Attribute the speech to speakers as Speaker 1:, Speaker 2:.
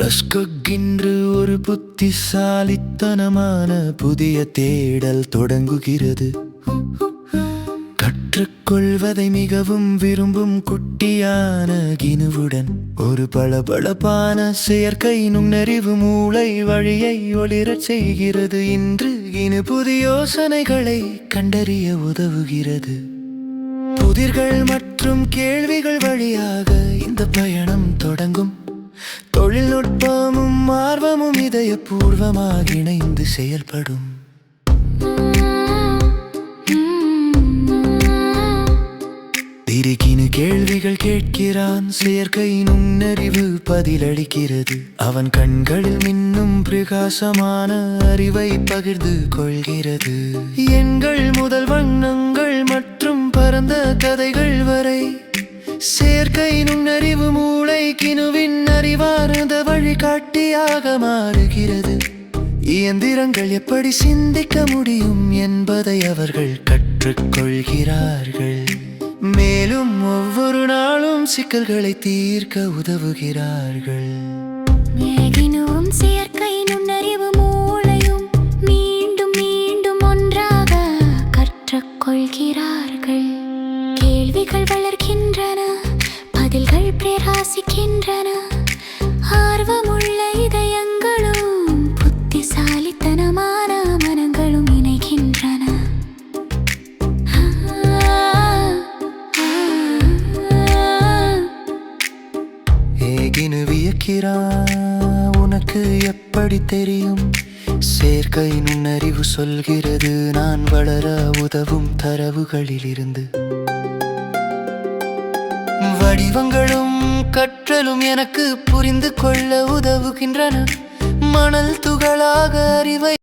Speaker 1: ரஸ்கொகின்று ஒரு புத்திசாலித்தனமான புதிய தேடல் தொடங்குகிறது. கற்றுக்கொள்வதை மிகவும் விரும்பும் குட்டியான கினுவுடன் ஒரு பளபளப்பான செயற்கை நுண்ணறிவு மூளை வழியை ஒளிரச் செய்கிறது. இன்று கினு புதிய யோசனைகளை கண்டறிய உதவுகிறது. புதிர்கள் மற்றும் கேள்விகள் வழியாக இந்த பயணம் தொடங்கும். தொழில்நுட்பமும் ஆர்வமும் இதயபூர்வமாக இணைந்து செயல்படும். திரிகினு கேள்விகள் கேட்கிறான், செயற்கை நுண்ணறிவு பதிலளிக்கிறது. அவன் கண்களில் மின்னும் பிரகாசமான அறிவை பகிர்ந்து கொள்கிறது. எண்கள் முதல் வண்ணங்கள் மற்றும் பரந்த கதைகள் வரை செயற்கை நுண்ணறிவு மூளை கினுவின் அறிவார்ந்த வழிகாட்டியாக மாறுகிறது. இயந்திரங்கள் எப்படி சிந்திக்க முடியும் என்பதை அவர்கள் கற்றுக்கொள்கிறார்கள். மேலும் ஒவ்வொரு நாளும் சிக்கல்களை தீர்க்க உதவுகிறார்கள்.
Speaker 2: கினுவும் செயற்கை நுண்ணறிவு மூளையும் மீண்டும் மீண்டும் ஒன்றாக கற்றுக்கொள்கிறார்கள். கேள்விகள் வளர்கின்றன, பதில்கள் பிரகாசிக்கின்றன. ஆர்வமுள்ள இதயங்களும் புத்திசாலித்தனமான மனங்களும் இணைகின்றன.
Speaker 1: கினு வியக்கிறான், உனக்கு எப்படி தெரியும்? செயற்கை நுண்ணறிவு சொல்கிறது, நான் வளர உதவும் தரவுகளிலிருந்து. வடிவங்களும் கற்றலும் எனக்கு புரிந்து கொள்ள உதவுகின்றன. மணல் துகளாக அறிவை